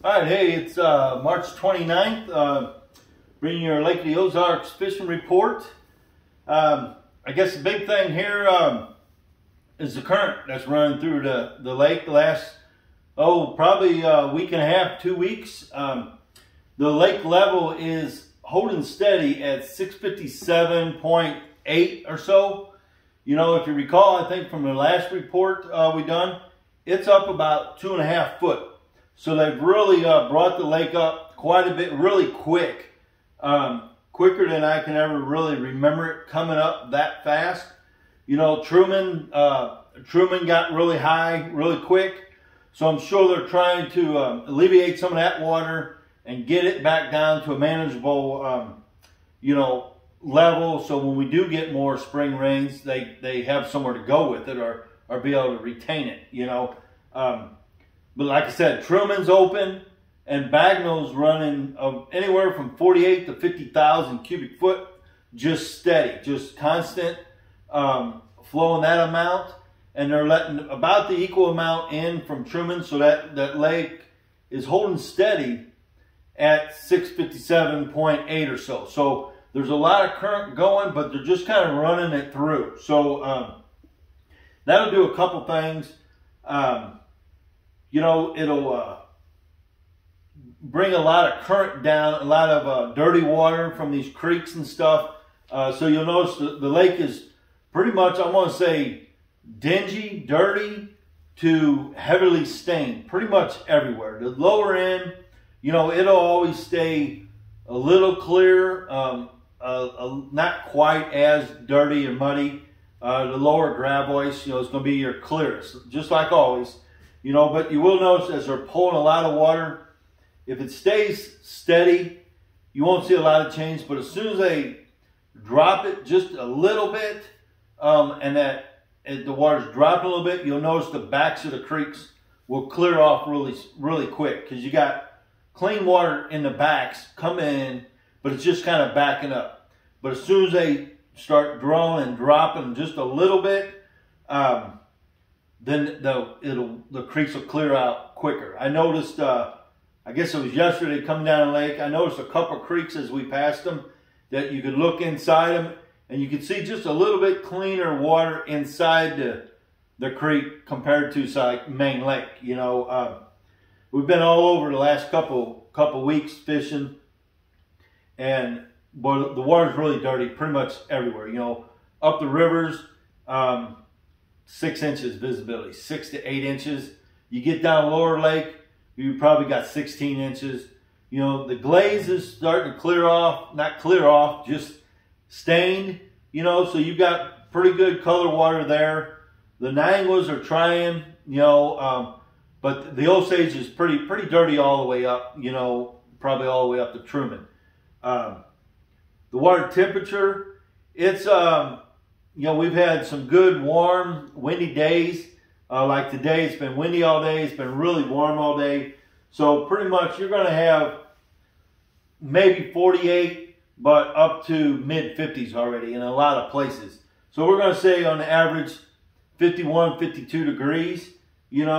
All right, hey, it's March 29th, bringing your Lake of the Ozarks fishing report. I guess the big thing here is the current that's running through the lake the last, probably a week and a half, 2 weeks. The lake level is holding steady at 657.8 or so. You know, if you recall, I think from the last report we done, it's up about 2.5 foot. So they've really brought the lake up quite a bit, really quick. Quicker than I can ever really remember it coming up that fast. You know, Truman got really high really quick. So I'm sure they're trying to alleviate some of that water and get it back down to a manageable, level. So when we do get more spring rains, they have somewhere to go with it or be able to retain it, you know. But like I said, Truman's open and Bagnall's running anywhere from 48 to 50,000 cubic foot, just steady, just constant, flowing that amount. And they're letting about the equal amount in from Truman, so that lake is holding steady at 657.8 or so. So there's a lot of current going, but they're just kind of running it through. So that'll do a couple things. It'll bring a lot of current down, a lot of dirty water from these creeks and stuff. So you'll notice the lake is pretty much, I want to say, dingy, dirty to heavily stained, pretty much everywhere. The lower end, it'll always stay a little clear, not quite as dirty and muddy. The lower gravois, is going to be your clearest, just like always. But you will notice as they're pulling a lot of water, if it stays steady, you won't see a lot of change. But as soon as they drop it just a little bit, and the water's dropping a little bit, you'll notice the backs of the creeks will clear off really, really quick, because you got clean water in the backs coming in, but it's just kind of backing up. But as soon as they start drawing and dropping just a little bit, then the creeks will clear out quicker. I noticed, I guess it was yesterday coming down the lake, I noticed a couple of creeks as we passed them that you could look inside them and you could see just a little bit cleaner water inside the creek compared to main lake. We've been all over the last couple weeks fishing, and boy, the water's really dirty pretty much everywhere. Up the rivers, 6 inches visibility, 6 to 8 inches. You get down lower lake, you probably got 16 inches. The glaze is starting to clear off, not clear off, just stained, so you've got pretty good color water there. The Nanguas are trying, but the Osage is pretty dirty all the way up, probably all the way up to Truman. The water temperature, it's, we've had some good, warm, windy days. Like today, it's been windy all day. It's been really warm all day. So pretty much you're going to have maybe 48, but up to mid-50s already in a lot of places. So we're going to say on the average 51, 52 degrees, and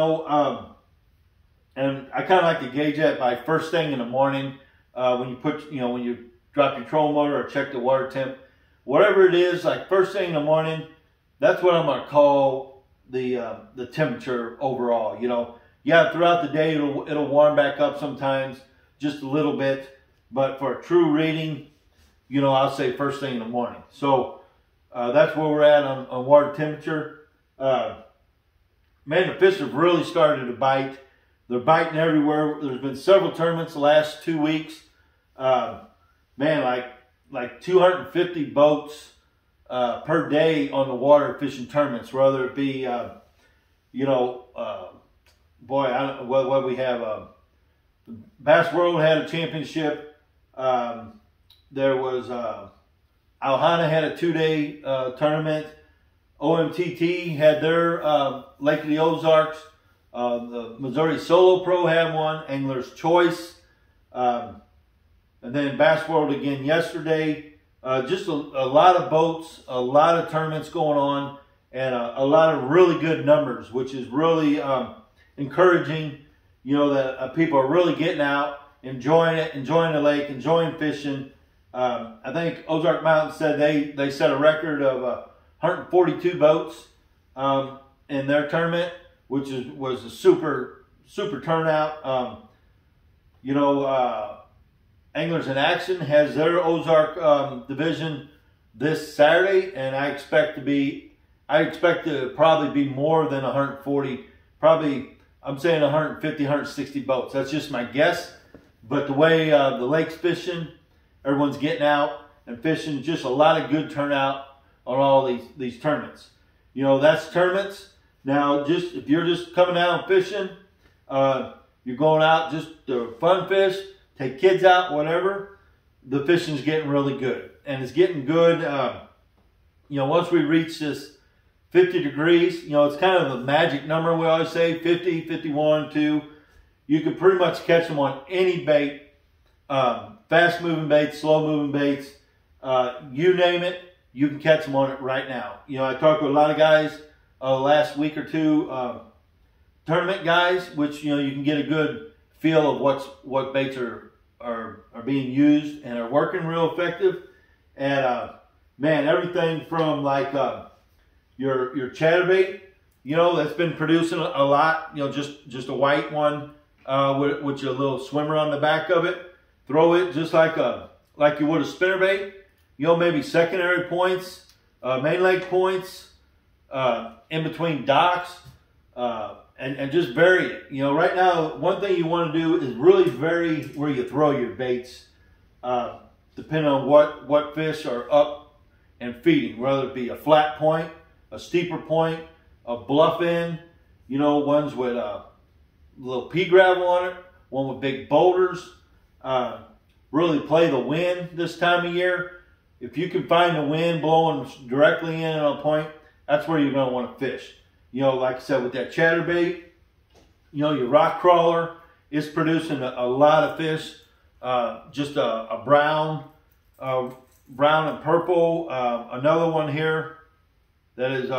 I kind of like to gauge that by first thing in the morning when you when you drop your trolling motor or check the water temp. Whatever it is, like first thing in the morning, that's what I'm going to call the temperature overall. Throughout the day it'll warm back up sometimes, just a little bit, but for a true reading, I'll say first thing in the morning. So that's where we're at on water temperature. Man, the fish have really started to bite. They're biting everywhere. There's been several tournaments the last 2 weeks. Man, like 250 boats per day on the water fishing tournaments, whether it be, what we have, Bass World had a championship. There was, Alhana had a 2-day tournament. OMTT had their Lake of the Ozarks. The Missouri Solo Pro had one, Angler's Choice. And then Bass World again yesterday. Just a lot of boats, a lot of tournaments going on, and a lot of really good numbers, which is really encouraging. you know, that people are really getting out, enjoying it, enjoying the lake, enjoying fishing. I think Ozark Mountain said they set a record of 142 boats in their tournament, which was a super turnout. You know, Anglers in Action has their Ozark division this Saturday, and I expect to probably be more than 140. Probably, I'm saying 150, 160 boats. That's just my guess. But the way the lake's fishing, everyone's getting out and fishing, just a lot of good turnout on all these tournaments. You know, that's tournaments. Now, just if you're just coming out and fishing, you're going out just to fun fish, take kids out, whatever, the fishing's getting really good. And it's getting good, you know, once we reach this 50 degrees, you know, it's kind of a magic number, we always say, 50, 51, 2. You can pretty much catch them on any bait, fast-moving baits, slow-moving baits, you name it, you can catch them on it right now. You know, I talked with a lot of guys last week or two, tournament guys, which, you know, you can get a good feel of what baits are being used and are working real effective. And man, everything from like your Chatterbait, you know, that's been producing a lot. You know, just a white one with your little swimmer on the back of it. Throw it just like you would a spinnerbait. You know, maybe secondary points, main leg points, in between docks, and just vary it. You know, right now, one thing you want to do is really vary where you throw your baits, depending on what fish are up and feeding, whether it be a flat point, a steeper point, a bluff end, you know, ones with a little pea gravel on it, one with big boulders. Really play the wind this time of year. If you can find the wind blowing directly in on a point, that's where you're going to want to fish. You know, like I said, with that Chatterbait, you know, your rock crawler is producing a lot of fish. Just a brown and purple. Another one here that is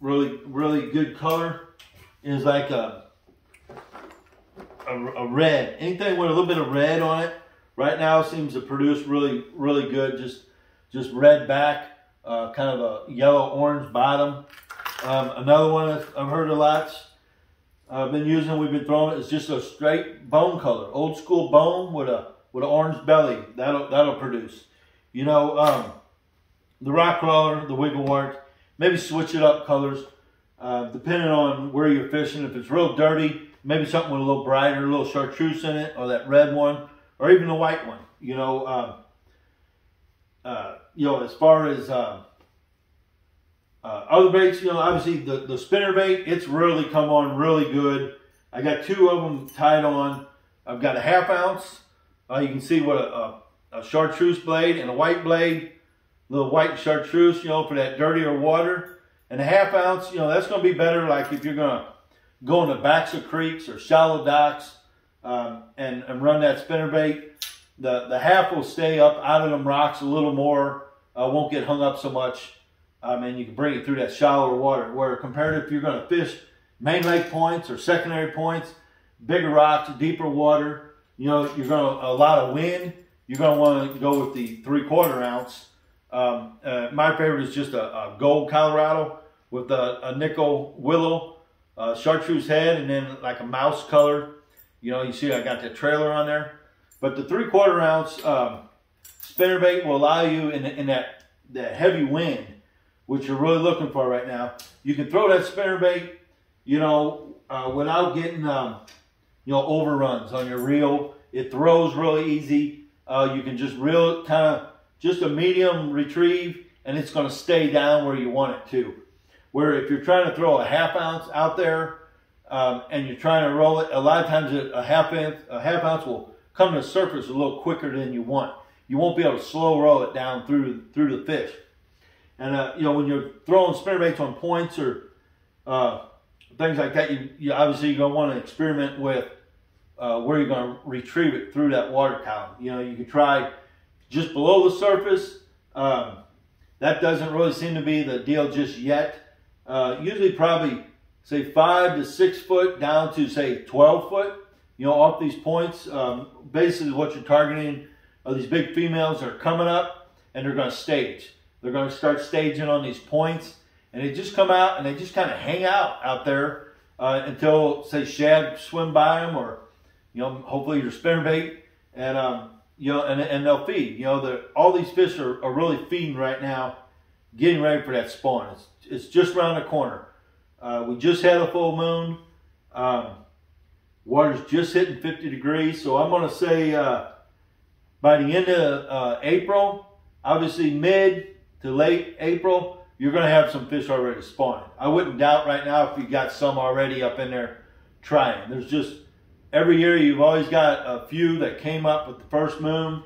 really good color is like a red. Anything with a little bit of red on it right now seems to produce really good. Just red back, kind of a yellow orange bottom. Another one that I've heard a lot, I've been using, we've been throwing it, is just a straight bone color, old school bone with an orange belly. That'll produce. You know, the rock crawler, the wiggle wart, maybe switch it up colors, depending on where you're fishing. If it's real dirty, maybe something with a little brighter, a little chartreuse in it, or that red one, or even a white one. You know, as far as other baits, you know, obviously the spinnerbait, it's really come on really good. I got 2 of them tied on. I've got a 1/2 ounce. You can see what a chartreuse blade and a white blade, little white chartreuse, you know, for that dirtier water. And a 1/2 ounce, you know, that's going to be better like if you're going to go in the backs of creeks or shallow docks and run that spinnerbait. The 1/2 will stay up out of them rocks a little more, won't get hung up so much, and you can bring it through that shallower water. Where compared to if you're going to fish main lake points or secondary points, bigger rocks, deeper water, you know, you're going to a lot of wind, you're going to want to go with the 3/4 ounce. My favorite is just a gold Colorado with a nickel willow, chartreuse head, and then like a mouse color. You know, you see I got the trailer on there. But the 3/4 ounce spinnerbait will allow you in that heavy wind, which you're really looking for right now. You can throw that spinnerbait, you know, without getting, you know, overruns on your reel. It throws really easy. You can just reel kind of just a medium retrieve, and it's going to stay down where you want it to. Where if you're trying to throw a 1/2 ounce out there and you're trying to roll it, a lot of times a half ounce will come to the surface a little quicker than you want. You won't be able to slow roll it down through the fish. And you know, when you're throwing spinnerbaits on points or things like that, you obviously you're going to want to experiment with where you're going to retrieve it through that water column. You know, you can try just below the surface. That doesn't really seem to be the deal just yet. Usually probably say 5 to 6 foot down to say 12 foot, you know, off these points. Basically what you're targeting are these big females that are coming up and they're going to stage. They're going to start staging on these points, and they just come out and they just kind of hang out there until say shad swim by them, or you know, hopefully your spinnerbait, and you know, and they'll feed. You know, all these fish are really feeding right now, getting ready for that spawn. It's just around the corner. We just had a full moon. Water's just hitting 50 degrees. So I'm going to say by the end of April, obviously mid to late April, you're going to have some fish already spawning. I wouldn't doubt right now if you got some already up in there trying. There's just, every year you've always got a few that came up with the first moon,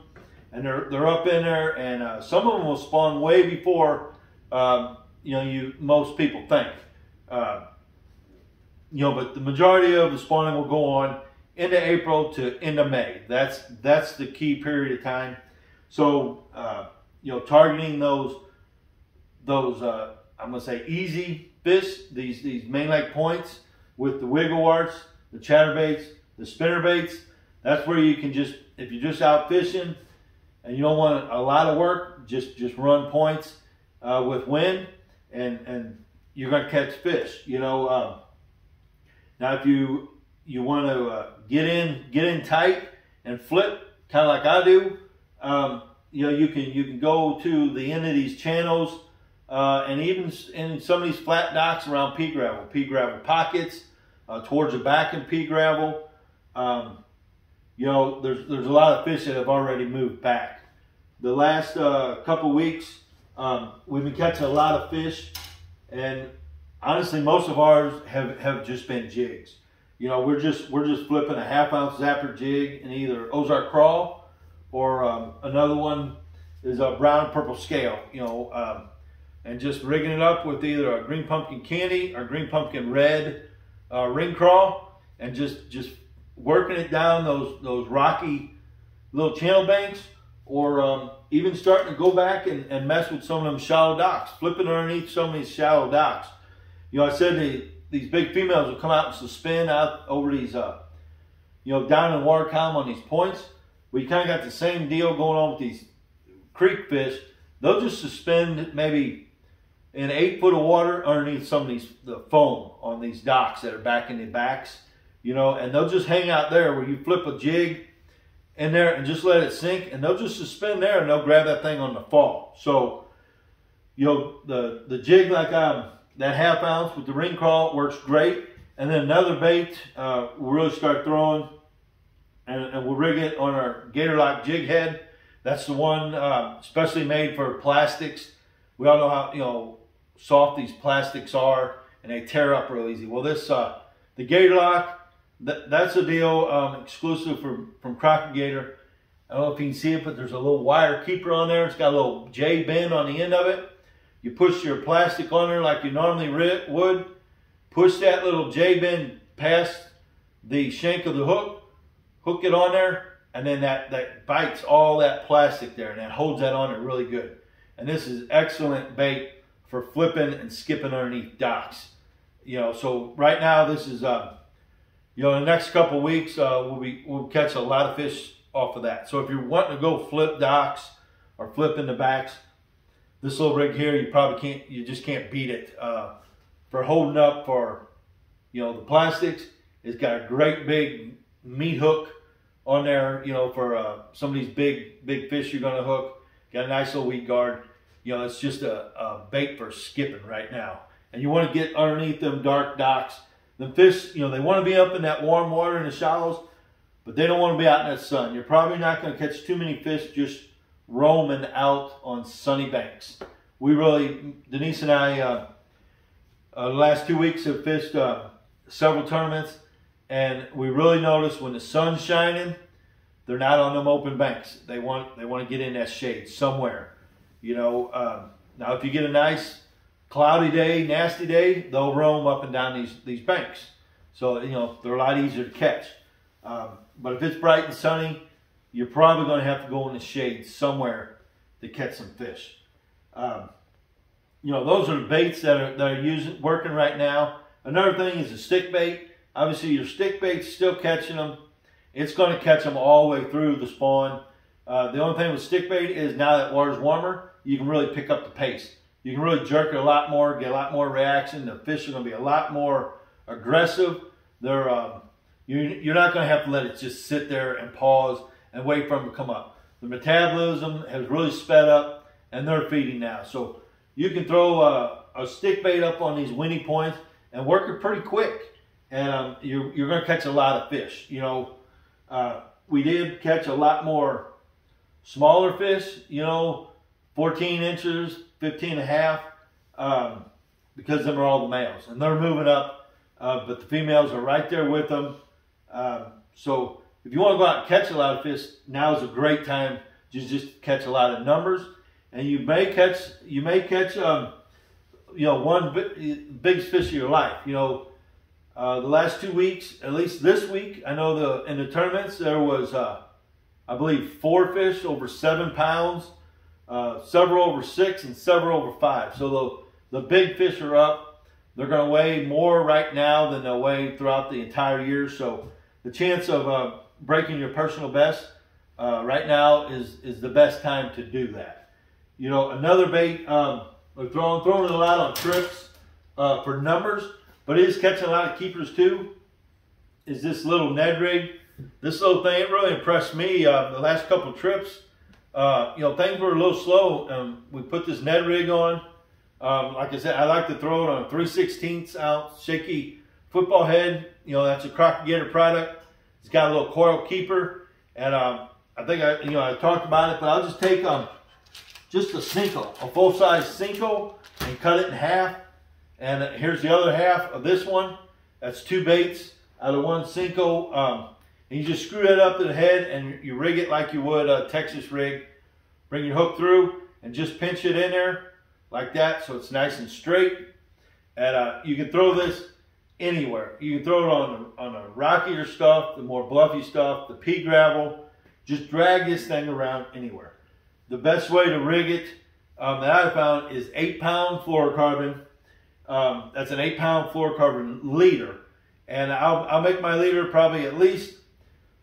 and they're up in there, and some of them will spawn way before you know, most people think. You know, but the majority of the spawning will go on into April to into May. That's the key period of time. So you know, targeting those I'm gonna say easy fish, these main lake points with the wiggle warts, the chatterbaits, the spinnerbaits. That's where you can just, if you're just out fishing and you don't want a lot of work, just run points with wind, and you're gonna catch fish. You know, now if you want to get in tight and flip, kind of like I do, you know, you can go to the end of these channels, and even in some of these flat docks around pea gravel pockets, towards the back in pea gravel. You know, there's a lot of fish that have already moved back. The last couple weeks, we've been catching a lot of fish, and honestly, most of ours have just been jigs. You know, we're just flipping a 1/2 ounce zapper jig in either Ozark crawl, or another one is a brown purple scale. You know, and just rigging it up with either a green pumpkin candy or green pumpkin red ring crawl, and just working it down those rocky little channel banks, or even starting to go back and mess with some of them shallow docks, flipping underneath some of these shallow docks. You know, I said these big females will come out and suspend out over these, you know, down in the water column on these points. We kind of got the same deal going on with these creek fish. They'll just suspend maybe in 8 foot of water underneath some of the foam on these docks that are back in the backs, you know, and they'll just hang out there where you flip a jig in there and just let it sink, and they'll just suspend there and they'll grab that thing on the fall. So, you know, the jig like that 1/2 ounce with the ring crawl works great. And then another bait we'll really start throwing, and we'll rig it on our Gator lock jig head. That's the one especially made for plastics. We all know how, you know, soft these plastics are, and they tear up real easy. Well, this the Gator lock, that's a deal exclusive from Crappie Gator. I don't know if you can see it, but there's a little wire keeper on there. It's got a little J bend on the end of it. You push your plastic on there like you normally would. Push that little J bend past the shank of the hook. Hook it on there, and then that bites all that plastic there, and that holds that on there really good. And this is excellent bait for flipping and skipping underneath docks. You know, so right now this is, you know, in the next couple of weeks we'll catch a lot of fish off of that. So if you're wanting to go flip docks or flip in the backs, this little rig here, you just can't beat it for holding up for, you know, the plastics. It's got a great big meat hook on there, you know, for some of these big fish you're going to hook. Got a nice little weed guard. You know, it's just a bait for skipping right now. And you want to get underneath them dark docks. The fish, you know, they want to be up in that warm water in the shallows, but they don't want to be out in that sun. You're probably not going to catch too many fish just roaming out on sunny banks. We really, Denise and I, the last 2 weeks have fished several tournaments, and we really notice when the sun's shining, they're not on them open banks. They want to get in that shade somewhere. You know, now if you get a nice cloudy day, nasty day, they'll roam up and down these banks. So, you know, they're a lot easier to catch. But if it's bright and sunny, you're probably going to have to go in the shade somewhere to catch some fish. You know, those are the baits that are working right now. Another thing is a stick bait. Obviously, your stick bait's still catching them. It's going to catch them all the way through the spawn. The only thing with stick bait is now that water's warmer, you can really pick up the pace. You can really jerk it a lot more, get a lot more reaction. The fish are going to be a lot more aggressive. You're not going to have to let it just sit there and pause and wait for them to come up. The metabolism has really sped up, and they're feeding now. So you can throw a stick bait up on these weenie points and work it pretty quick, and you're going to catch a lot of fish. You know, we did catch a lot more smaller fish, you know, 14 inches, 15 and a half, because them are all the males, and they're moving up, but the females are right there with them. So if you want to go out and catch a lot of fish, now is a great time to just catch a lot of numbers, and you may catch, you know, one biggest fish of your life. You know, the last 2 weeks, at least this week, I know in the tournaments there was, I believe, 4 fish over 7 pounds, several over 6, and several over 5. So the big fish are up. They're going to weigh more right now than they'll weigh throughout the entire year. So the chance of breaking your personal best right now is the best time to do that. You know, another bait, we're throwing it a lot on trips for numbers, but it is catching a lot of keepers too, is this little Ned Rig. This little thing, it really impressed me the last couple of trips. You know, things were a little slow. We put this Ned Rig on. Like I said, I like to throw it on a 3/16 ounce shaky football head. You know, that's a Crappie Gator product. It's got a little coil keeper, and I think I talked about it, but I'll just take just a Cinco, a full-size Cinco, and cut it in half. And here's the other half of this one. That's 2 baits out of 1 Cinco. And you just screw that up to the head, and you rig it like you would a Texas rig. Bring your hook through and just pinch it in there like that, so it's nice and straight. And you can throw this anywhere. You can throw it on the rockier stuff, the more bluffy stuff, the pea gravel. Just drag this thing around anywhere. The best way to rig it that I found is 8-pound fluorocarbon. That's an 8-pound fluorocarbon leader. And I'll make my leader probably at least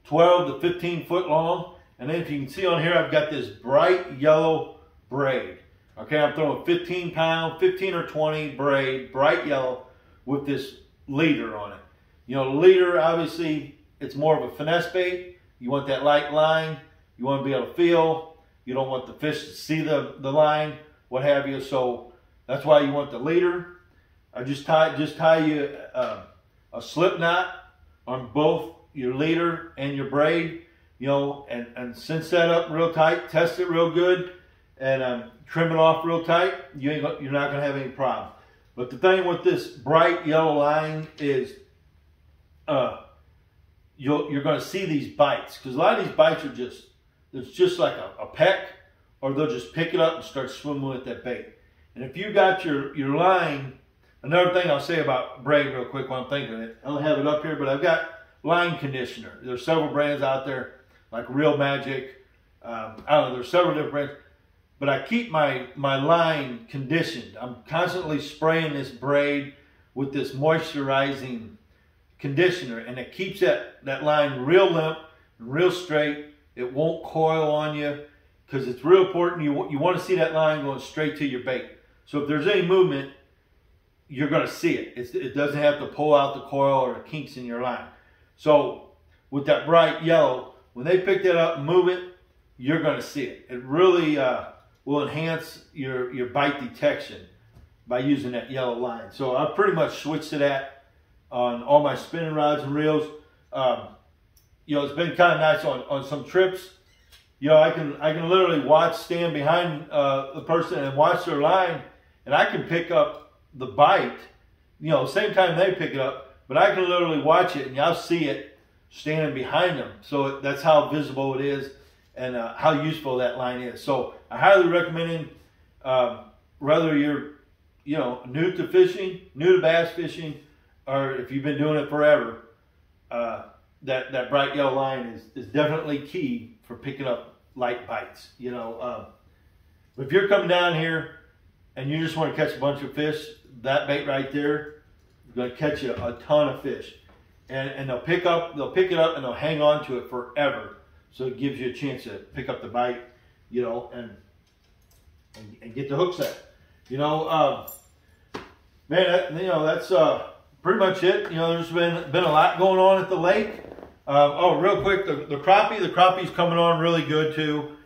12 to 15 foot long. And then if you can see on here, I've got this bright yellow braid. Okay, I'm throwing 15-pound, 15 or 20 braid, bright yellow, with this leader on it. You know, the leader, obviously, it's more of a finesse bait. You want that light line. You want to be able to feel. You don't want the fish to see the line, what have you. So that's why you want the leader. I just tie you a slip knot on both your leader and your braid, you know, and cinch that up real tight, test it real good, and trim it off real tight. You're not going to have any problem. But the thing with this bright yellow line is you're going to see these bites, because a lot of these bites are it's just like a peck, or they'll just pick it up and start swimming with that bait. And if you got your line, another thing I'll say about braid real quick while I'm thinking of it, I don't have it up here, but I've got line conditioner. There's several brands out there, like Real Magic. I don't know, there's several different brands. But I keep my line conditioned. I'm constantly spraying this braid with this moisturizing conditioner, and it keeps that line real limp and real straight. It won't coil on you, because it's real important. You want to see that line going straight to your bait. So if there's any movement, you're going to see it. It doesn't have to pull out the coil or the kinks in your line. So with that bright yellow, when they pick that up and move it, you're going to see it. It really will enhance your bite detection by using that yellow line. So I pretty much switched to that on all my spinning rods and reels. You know, it's been kind of nice on some trips. You know, I can literally stand behind the person and watch their line, and I can pick up the bite, you know, same time they pick it up, but I can literally watch it, and I'll see it standing behind them. So that's how visible it is, and how useful that line is. So I highly recommend it, whether you're, you know, new to fishing, new to bass fishing, or if you've been doing it forever, that bright yellow line is definitely key for picking up light bites. You know, but if you're coming down here and you just want to catch a bunch of fish, that bait right there, going to catch you a ton of fish. And they'll pick it up and they'll hang on to it forever. So it gives you a chance to pick up the bite, you know, and get the hook set. You know, man, you know, that's pretty much it. You know, there's been a lot going on at the lake. Oh, real quick, the crappie's coming on really good too.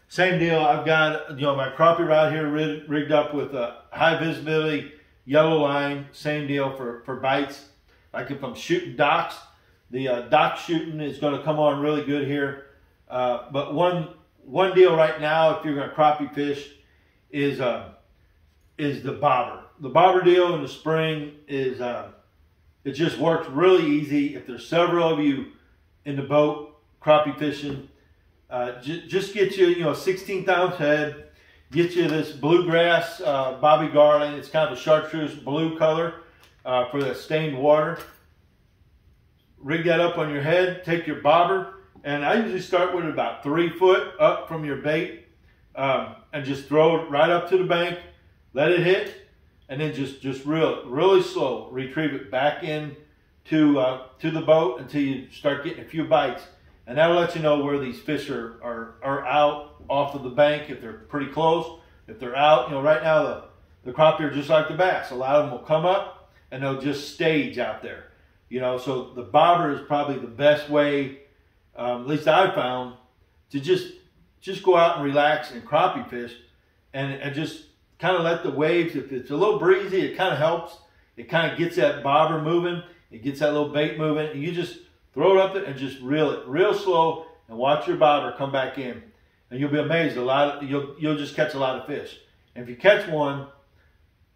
Same deal. I've got, you know, my crappie rod here rigged up with a high visibility yellow line. Same deal for bites. Like if I'm shooting docks, the dock shooting is going to come on really good here. But one deal right now, if you're going to crappie fish, is the bobber. The bobber deal in the spring is it just works really easy. If there's several of you in the boat crappie fishing, just get you, a 16th ounce head. Get you this bluegrass Bobby Garland. It's kind of a chartreuse blue color for that stained water. Rig that up on your head. Take your bobber, and I usually start with about 3 foot up from your bait, and just throw it right up to the bank. Let it hit, and then just really slow retrieve it back in to the boat until you start getting a few bites. And that'll let you know where these fish are out off of the bank, if they're pretty close. If they're out, right now the crappie are just like the bass. A lot of them will come up and they'll just stage out there. So the bobber is probably the best way, at least I've found, to just go out and relax and crappie fish and just kind of let the waves, if it's a little breezy, it kind of helps. It kind of gets that bobber moving. It gets that little bait moving. And you just throw it up there and just reel it real slow and watch your bobber come back in. And you'll be amazed. You'll just catch a lot of fish. And if you catch one,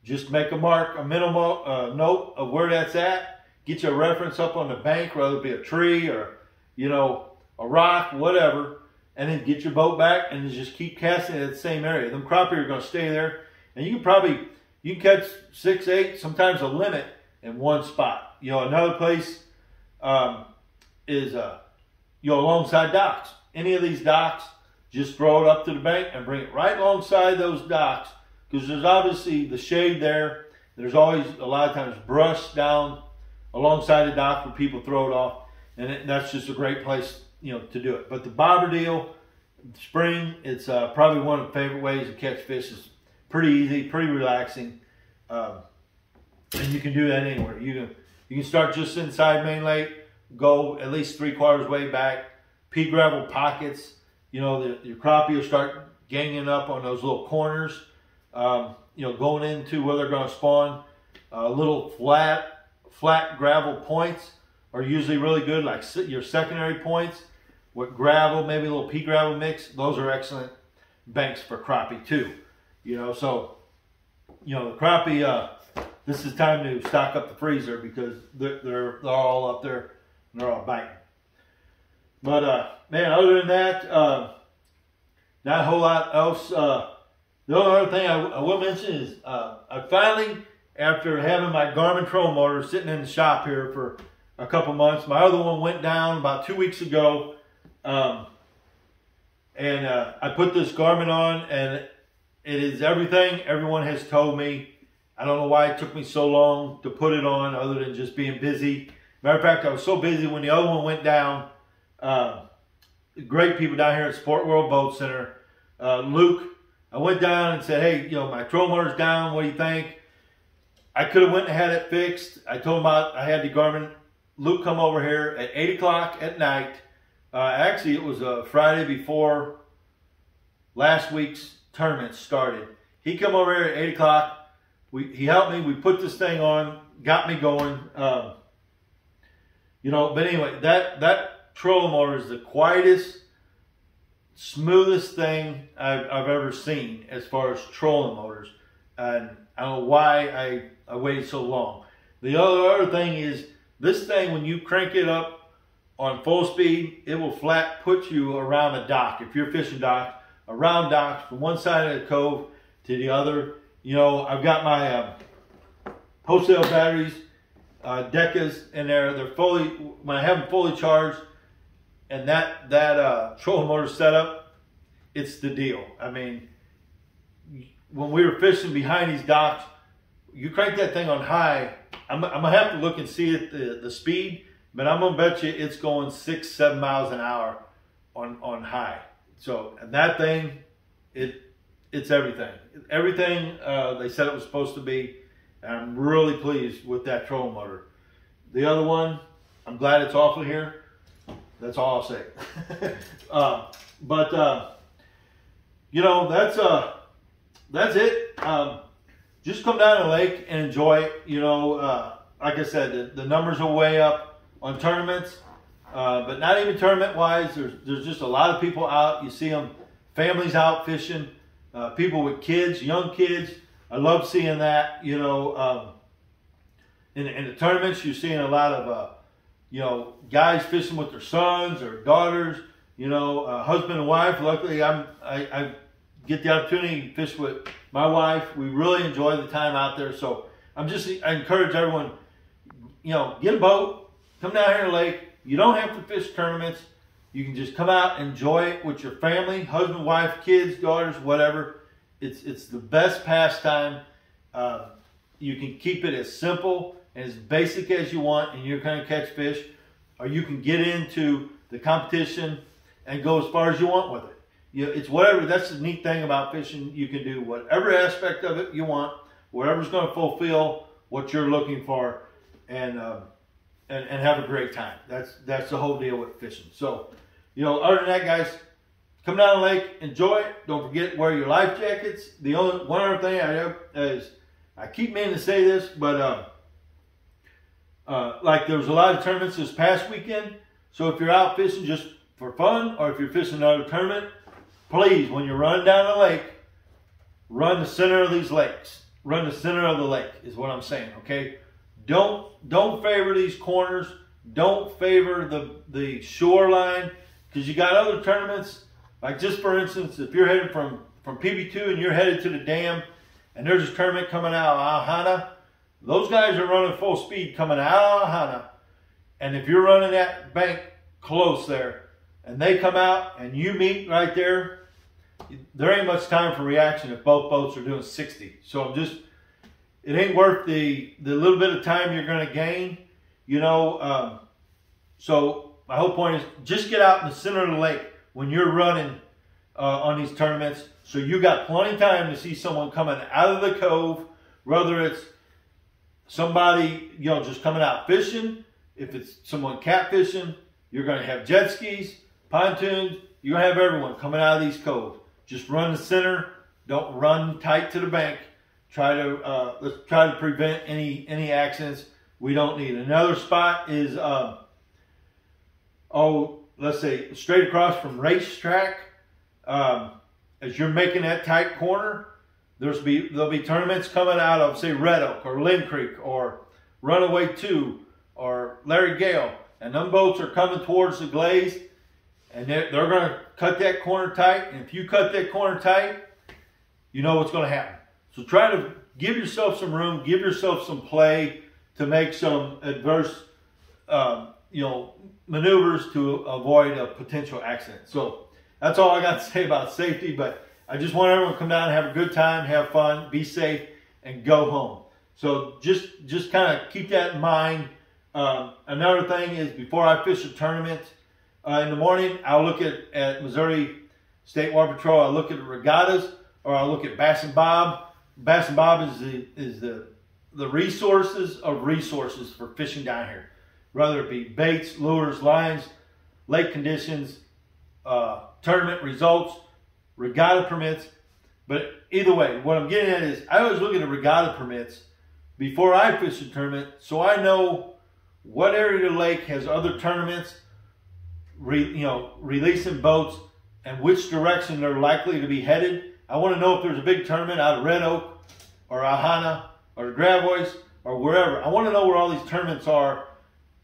just make a mark, a minimal note of where that's at. Get you a reference up on the bank, whether it be a tree or, a rock, whatever. And then get your boat back and just keep casting at the same area. Them crappie are going to stay there. And you can catch 6, 8, sometimes a limit in one spot. Another place is alongside docks. Any of these docks, just throw it up to the bank and bring it right alongside those docks, because there's obviously the shade there. There's always a lot of times brush down alongside the dock where people throw it off, and that's just a great place to do it. But the bobber deal, spring, it's probably one of the favorite ways to catch fish. It's pretty easy, pretty relaxing, and you can do that anywhere. You can start just inside Main Lake, go at least 3/4 way back, pea gravel pockets. Your crappie will start ganging up on those little corners, going into where they're going to spawn. Little flat gravel points are usually really good, like your secondary points with gravel, maybe a little pea gravel mix. Those are excellent banks for crappie too. So the crappie, this is time to stock up the freezer, because they're all up there and they're all biting. But man, other than that, not a whole lot else. The only other thing I will mention is I finally, after having my Garmin trolling motor sitting in the shop here for a couple months, my other one went down about 2 weeks ago, and I put this Garmin on, and it is everything everyone has told me. I don't know why it took me so long to put it on, other than just being busy. Matter of fact, I was so busy when the other one went down. Great people down here at Sport World Boat Center. Luke, I went down and said, hey, my troll motor's down. What do you think? I could have went and had it fixed. I told him I had the Garmin. Luke come over here at 8 o'clock at night. Actually, it was a Friday before last week's tournament started. He come over here at 8 o'clock. He helped me. We put this thing on, got me going. But anyway, that trolling motor is the quietest, smoothest thing I've ever seen as far as trolling motors. And I don't know why I waited so long. The other thing is, this thing, when you crank it up on full speed, it will flat put you around a dock. If you're fishing docks, around docks from one side of the cove to the other. I've got my wholesale batteries, Decas in there. They're fully, when I have them fully charged, and that trolling motor setup, it's the deal. I mean, when we were fishing behind these docks, you crank that thing on high, I'm gonna have to look and see the speed, but I'm gonna bet you it's going 6-7 miles an hour on high. So, and that thing, it's everything. Everything they said it was supposed to be. And I'm really pleased with that trolling motor. The other one, I'm glad it's off of here. That's all I'll say. You know, that's it. Just come down to the lake and enjoy it. You know, like I said, the numbers are way up on tournaments, but not even tournament wise. There's just a lot of people out. You see them, families out fishing, people with kids, young kids. I love seeing that. You know, in the tournaments, you're seeing a lot of you know, guys fishing with their sons or daughters. You know, husband and wife. Luckily, I get the opportunity to fish with my wife. We really enjoy the time out there. So I encourage everyone, you know, get a boat, come down here to the lake. You don't have to fish tournaments. You can just come out, enjoy it with your family, husband, wife, kids, daughters, whatever. It's the best pastime. You can keep it as simple and as basic as you want, and you're going to catch fish. Or you can get into the competition and go as far as you want with it. You know, it's whatever. That's the neat thing about fishing. You can do whatever aspect of it you want, whatever's going to fulfill what you're looking for, and have a great time. That's the whole deal with fishing. So, you know, other than that, guys, come down the lake, enjoy it. Don't forget, wear your life jackets. The only one other thing I have is, I keep meaning to say this, but like there was a lot of tournaments this past weekend. So if you're out fishing just for fun, or if you're fishing another tournament, please, when you're running down the lake, run the center of these lakes. Run the center of the lake is what I'm saying, okay? Don't favor these corners. Don't favor the shoreline, because you got other tournaments. Like just for instance, if you're headed from PB2 and you're headed to the dam, and there's a tournament coming out of Ahana, those guys are running full speed coming out of Ahana. And if you're running that bank close there, and they come out and you meet right there, there ain't much time for reaction if both boats are doing 60. So it ain't worth the little bit of time you're going to gain, you know. So my whole point is, just get out in the center of the lake when you're running on these tournaments, so you got plenty of time to see someone coming out of the cove, whether it's somebody, you know, just coming out fishing. If it's someone catfishing, you're going to have jet skis, pontoons. You're going to have everyone coming out of these coves. Just run the center. Don't run tight to the bank. Let's try to prevent any accidents we don't need. Another spot is let's say straight across from racetrack. As you're making that tight corner, there'll be tournaments coming out of, say, Red Oak or Lynn Creek or Runaway 2 or Larry Gale, and them boats are coming towards the glaze, and they're going to cut that corner tight. And if you cut that corner tight, you know what's going to happen. So try to give yourself some room, give yourself some play to make some adverse, you know, maneuvers to avoid a potential accident. So that's all I got to say about safety. But I just want everyone to come down and have a good time, have fun, be safe, and go home. So just kind of keep that in mind. Another thing is, before I fish a tournament in the morning, I'll look at Missouri State Water Patrol. I'll look at the regattas, or I'll look at Bass and Bob. Bass and Bob is the resources of resources for fishing down here, whether it be baits, lures, lines, lake conditions, tournament results, regatta permits. But either way, what I'm getting at is, I always look at the regatta permits before I fish a tournament, so I know what area of the lake has other tournaments, releasing boats, and which direction they're likely to be headed. I want to know if there's a big tournament out of Red Oak or Ahana or Gravois or wherever. I want to know where all these tournaments are,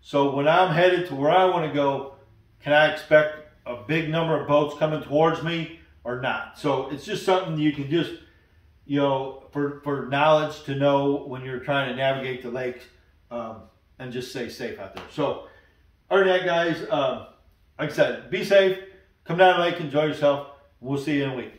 so when I'm headed to where I want to go, can I expect a big number of boats coming towards me or not? So it's just something you can just, you know, for knowledge to know when you're trying to navigate the lakes, and just stay safe out there. So other than that, guys, like I said, be safe, come down the lake, enjoy yourself. We'll see you in a week.